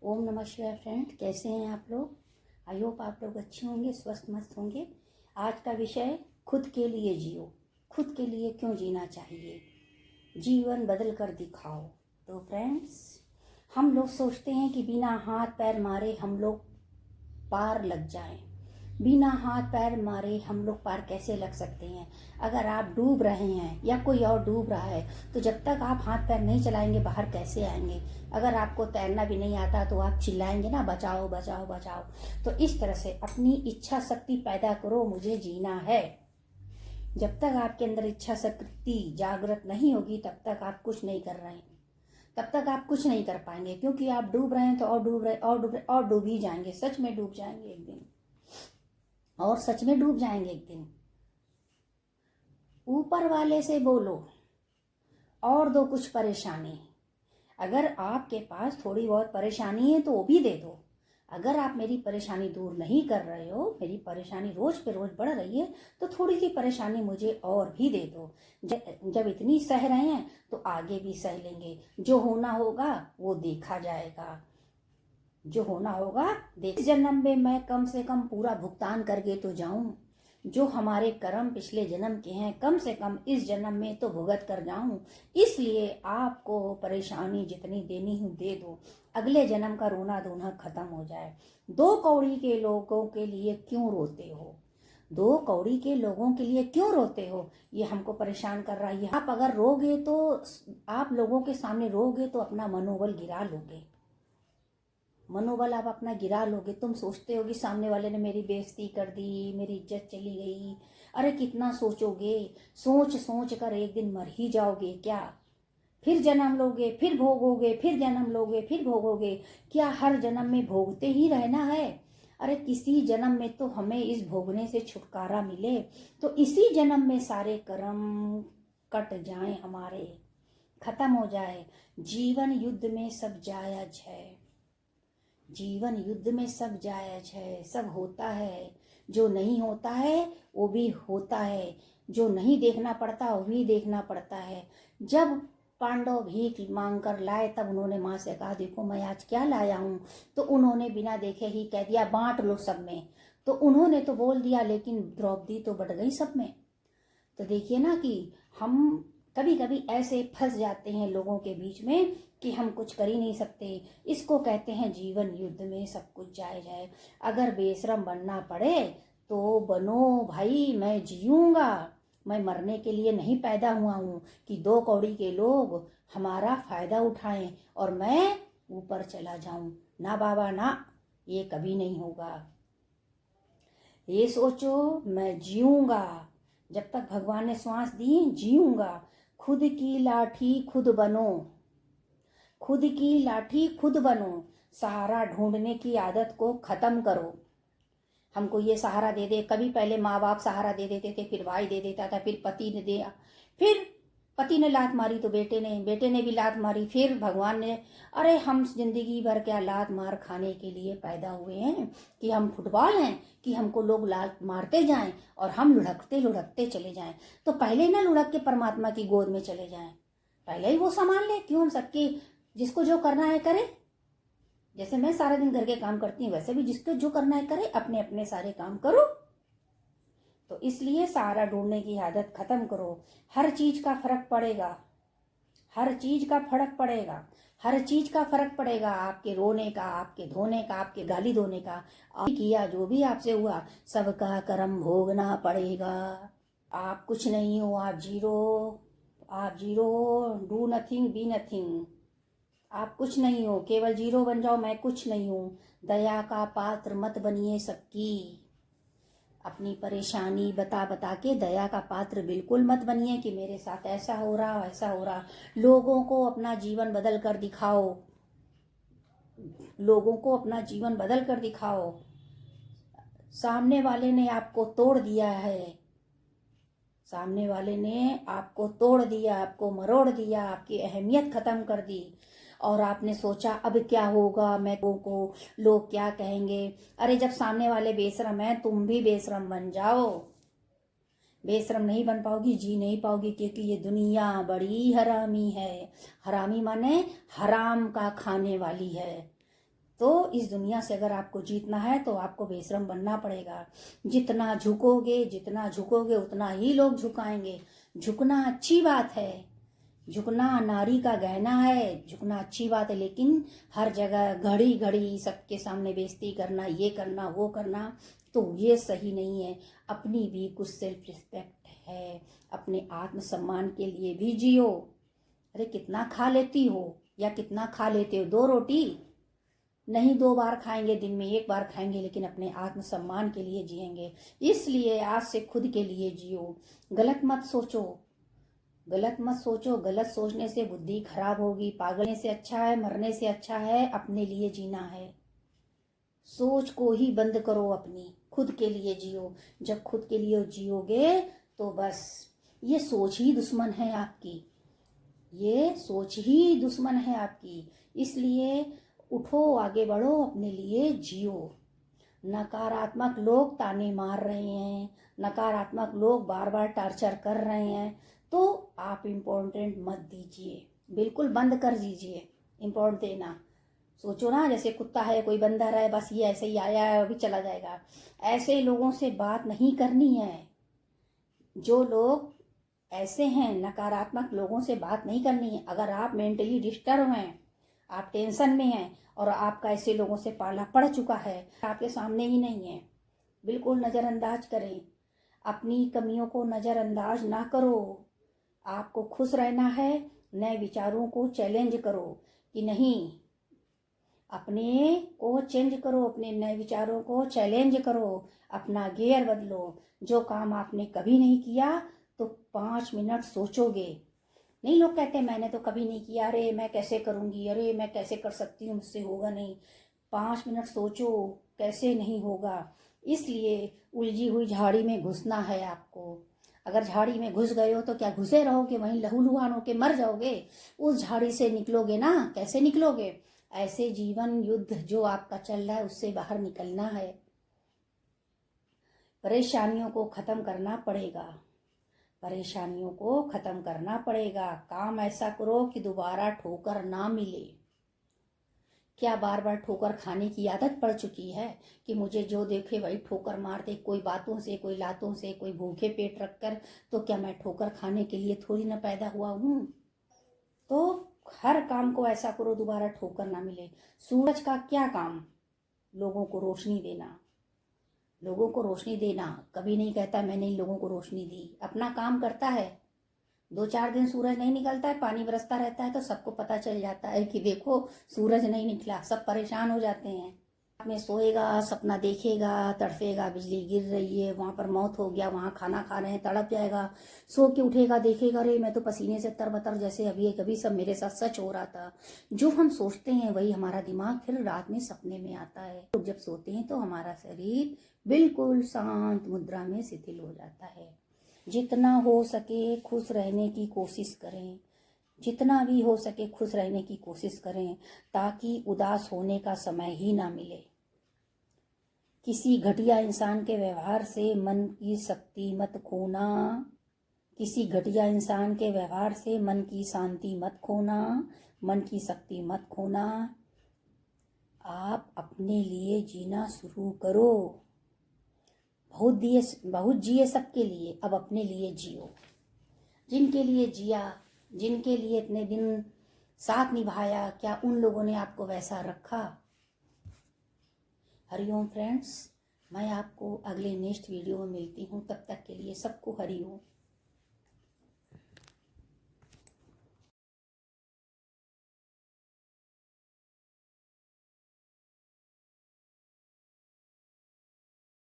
ओम नमः शिवाय फ्रेंड, कैसे हैं आप लोग। आई होप आप लोग अच्छे होंगे, स्वस्थ मस्त होंगे। आज का विषय खुद के लिए जियो। खुद के लिए क्यों जीना चाहिए, जीवन बदल कर दिखाओ। तो फ्रेंड्स, हम लोग सोचते हैं कि बिना हाथ पैर मारे हम लोग पार लग जाएं। बिना हाथ पैर मारे हम लोग पार कैसे लग सकते हैं। अगर आप डूब रहे हैं या कोई और डूब रहा है तो जब तक आप हाथ पैर नहीं चलाएंगे बाहर कैसे आएंगे। अगर आपको तैरना भी नहीं आता तो आप चिल्लाएंगे ना, बचाओ बचाओ बचाओ। तो इस तरह से अपनी इच्छा शक्ति पैदा करो, मुझे जीना है। जब तक आपके अंदर इच्छा शक्ति जागृत नहीं होगी तब तक आप कुछ नहीं कर रहे हैं, तब तक आप कुछ नहीं कर पाएंगे, क्योंकि आप डूब रहे हैं तो और डूब रहे और डूब रहे और डूब ही जाएंगे। सच में डूब जाएंगे एक दिन, और सच में डूब जाएंगे एक दिन। ऊपर वाले से बोलो और दो कुछ परेशानी। अगर आपके पास थोड़ी बहुत परेशानी है तो वो भी दे दो। अगर आप मेरी परेशानी दूर नहीं कर रहे हो, मेरी परेशानी रोज पे रोज बढ़ रही है, तो थोड़ी सी परेशानी मुझे और भी दे दो। जब इतनी सह रहे हैं तो आगे भी सह लेंगे। जो होना होगा वो देखा जाएगा, जो होना होगा देख। जन्म में मैं कम से कम पूरा भुगतान करके तो जाऊं। जो हमारे कर्म पिछले जन्म के हैं कम से कम इस जन्म में तो भुगत कर जाऊं। इसलिए आपको परेशानी जितनी देनी हो दे दो, अगले जन्म का रोना धोना खत्म हो जाए। दो कौड़ी के लोगों के लिए क्यों रोते हो, दो कौड़ी के लोगों के लिए क्यों रोते हो, ये हमको परेशान कर रहा है। आप अगर रोगे तो, आप लोगों के सामने रोगे तो अपना मनोबल गिरा लोगे। मनोबल आप अपना गिरा लोगे। तुम सोचते हो कि सामने वाले ने मेरी बेइज्जती कर दी, मेरी इज्जत चली गई। अरे कितना सोचोगे, सोच सोच कर एक दिन मर ही जाओगे क्या। फिर जन्म लोगे, फिर भोगोगे, फिर जन्म लोगे, फिर भोगोगे। क्या हर जन्म में भोगते ही रहना है। अरे किसी जन्म में तो हमें इस भोगने से छुटकारा मिले, तो इसी जन्म में सारे कर्म कट जाएं, हमारे खत्म हो जाए। जीवन युद्ध में सब जायज है, जीवन युद्ध में सब जायज है, सब होता है। जो नहीं होता है वो भी होता है, जो नहीं देखना पड़ता वो भी देखना पड़ता है। जब पांडव भीख मांग कर लाए तब उन्होंने माँ से कहा, देखो मैं आज क्या लाया हूँ। तो उन्होंने बिना देखे ही कह दिया, बांट लो सब में। तो उन्होंने तो बोल दिया, लेकिन द्रौपदी तो बट गई सब में। तो देखिए ना कि हम कभी कभी ऐसे फंस जाते हैं लोगों के बीच में कि हम कुछ कर ही नहीं सकते। इसको कहते हैं जीवन युद्ध में सब कुछ जायज है। अगर बेशरम बनना पड़े तो बनो भाई, मैं जीऊंगा। मैं मरने के लिए नहीं पैदा हुआ हूँ कि दो कौड़ी के लोग हमारा फायदा उठाएं और मैं ऊपर चला जाऊं। ना बाबा ना, ये कभी नहीं होगा। ये सोचो मैं जीऊंगा, जब तक भगवान ने श्वास दी जीऊंगा। खुद की लाठी खुद बनो, खुद की लाठी खुद बनो। सहारा ढूंढने की आदत को खत्म करो। हमको ये सहारा दे दे, कभी पहले माँ बाप सहारा दे देते थे, फिर भाई दे देता था, फिर पति ने दिया, फिर पति ने लात मारी तो बेटे ने भी लात मारी, फिर भगवान ने। अरे हम जिंदगी भर क्या लात मार खाने के लिए पैदा हुए हैं कि हम फुटबॉल हैं कि हमको लोग लात मारते जाएं और हम लुढ़कते लुढ़कते चले जाएं। तो पहले ना लुढ़क के परमात्मा की गोद में चले जाएं, पहले ही वो संभाल ले। क्यों हम सबकी, जिसको जो करना है करे। जैसे मैं सारा दिन घर के काम करती हूँ वैसे भी जिसको जो करना है करे, अपने अपने सारे काम करो। तो इसलिए सहारा ढूंढने की आदत खत्म करो। हर चीज का फर्क पड़ेगा, हर चीज का फर्क पड़ेगा, हर चीज का फर्क पड़ेगा। आपके रोने का, आपके धोने का, आपके गाली धोने का। आप किया जो भी आपसे हुआ सबका कर्म भोगना पड़ेगा। आप कुछ नहीं हो, आप जीरो, आप जीरो हो। Do nothing be nothing. आप कुछ नहीं हो, केवल जीरो बन जाओ, मैं कुछ नहीं हूँ। दया का पात्र मत बनिए सबकी। अपनी परेशानी बता बता के दया का पात्र बिल्कुल मत बनिए कि मेरे साथ ऐसा हो रहा ऐसा हो रहा। लोगों को अपना जीवन बदल कर दिखाओ, लोगों को अपना जीवन बदल कर दिखाओ। सामने वाले ने आपको तोड़ दिया है, सामने वाले ने आपको तोड़ दिया, आपको मरोड़ दिया, आपकी अहमियत खत्म कर दी। और आपने सोचा अब क्या होगा, मैं को लोग क्या कहेंगे। अरे जब सामने वाले बेशरम है तुम भी बेशरम बन जाओ। बेशरम नहीं बन पाओगी, जी नहीं पाओगी, क्योंकि ये दुनिया बड़ी हरामी है। हरामी माने हराम का खाने वाली है। तो इस दुनिया से अगर आपको जीतना है तो आपको बेशरम बनना पड़ेगा। जितना झुकोगे उतना ही लोग झुकाएंगे। झुकना अच्छी बात है, झुकना नारी का गहना है, झुकना अच्छी बात है, लेकिन हर जगह घड़ी घड़ी सबके सामने बेइज्जती करना, ये करना वो करना, तो ये सही नहीं है। अपनी भी कुछ सेल्फ रिस्पेक्ट है, अपने आत्मसम्मान के लिए भी जियो। अरे कितना खा लेती हो या कितना खा लेते हो? 2 रोटी नहीं, 2 बार खाएंगे, दिन में 1 बार खाएंगे, लेकिन अपने आत्मसम्मान के लिए जिएंगे। इसलिए आज से खुद के लिए जियो। गलत मत सोचो, गलत मत सोचो। गलत सोचने से बुद्धि खराब होगी। पागलने से अच्छा है, मरने से अच्छा है अपने लिए जीना है। सोच को ही बंद करो, अपनी खुद के लिए जियो। जब खुद के लिए जियोगे तो बस ये सोच ही दुश्मन है आपकी, ये सोच ही दुश्मन है आपकी। इसलिए उठो, आगे बढ़ो, अपने लिए जियो। नकारात्मक लोग ताने मार रहे हैं, नकारात्मक लोग बार बार टार्चर कर रहे हैं, तो आप इम्पोर्टेंट मत दीजिए, बिल्कुल बंद कर दीजिए इम्पोर्टेंट देना। सोचो ना, जैसे कुत्ता है, कोई बंदर है, बस ये ऐसे ही आया है अभी चला जाएगा। ऐसे लोगों से बात नहीं करनी है। जो लोग ऐसे हैं, नकारात्मक लोगों से बात नहीं करनी है। अगर आप मेंटली डिस्टर्ब हैं, आप टेंशन में हैं और आपका ऐसे लोगों से पाला पड़ चुका है, आपके सामने ही नहीं है, बिल्कुल नज़रअंदाज करें। अपनी कमियों को नज़रअंदाज ना करो। आपको खुश रहना है, नए विचारों को चैलेंज करो कि नहीं, अपने को चेंज करो, अपने नए विचारों को चैलेंज करो, अपना गियर बदलो। जो काम आपने कभी नहीं किया तो 5 मिनट सोचोगे। नहीं, लोग कहते हैं मैंने तो कभी नहीं किया, अरे मैं कैसे करूंगी, अरे मैं कैसे कर सकती हूँ, मुझसे होगा नहीं। 5 मिनट सोचो, कैसे नहीं होगा। इसलिए उलझी हुई झाड़ी में घुसना है आपको। अगर झाड़ी में घुस गए हो तो क्या घुसे रहोगे, वहीं लहूलुहान होके मर जाओगे? उस झाड़ी से निकलोगे ना, कैसे निकलोगे? ऐसे जीवन युद्ध जो आपका चल रहा है उससे बाहर निकलना है। परेशानियों को खत्म करना पड़ेगा, परेशानियों को खत्म करना पड़ेगा। काम ऐसा करो कि दोबारा ठोकर ना मिले। क्या बार बार ठोकर खाने की आदत पड़ चुकी है कि मुझे जो देखे वही ठोकर मार दे? कोई बातों से, कोई लातों से, कोई भूखे पेट रखकर। तो क्या मैं ठोकर खाने के लिए थोड़ी ना पैदा हुआ हूँ? तो हर काम को ऐसा करो दोबारा ठोकर ना मिले। सूरज का क्या काम? लोगों को रोशनी देना, लोगों को रोशनी देना। कभी नहीं कहता मैंने इन लोगों को रोशनी दी, अपना काम करता है। 2-4 दिन सूरज नहीं निकलता है, पानी बरसता रहता है, तो सबको पता चल जाता है कि देखो सूरज नहीं निकला, सब परेशान हो जाते हैं। रात में सोएगा, सपना देखेगा, तड़फेगा, बिजली गिर रही है, वहां पर मौत हो गया, वहां खाना खा रहे हैं, तड़प जाएगा। सो के उठेगा, देखेगा अरे मैं तो पसीने से तरबतर, जैसे अभी कभी सब मेरे साथ सच हो रहा था। जो हम सोचते हैं वही हमारा दिमाग फिर रात में सपने में आता है। तो जब सोते हैं तो हमारा शरीर बिल्कुल शांत मुद्रा में शिथिल हो जाता है। जितना हो सके खुश रहने की कोशिश करें, जितना भी हो सके खुश रहने की कोशिश करें, ताकि उदास होने का समय ही ना मिले। किसी घटिया इंसान के व्यवहार से मन की शक्ति मत खोना, किसी घटिया इंसान के व्यवहार से मन की शांति मत खोना, मन की शक्ति मत खोना। आप अपने लिए जीना शुरू करो। बहुत जिए सबके लिए, अब अपने लिए जियो। जिनके लिए जिया, जिनके लिए इतने दिन साथ निभाया, क्या उन लोगों ने आपको वैसा रखा? हरिओम फ्रेंड्स, मैं आपको अगले नेक्स्ट वीडियो में मिलती हूँ। तब तक के लिए सबको हरिओम।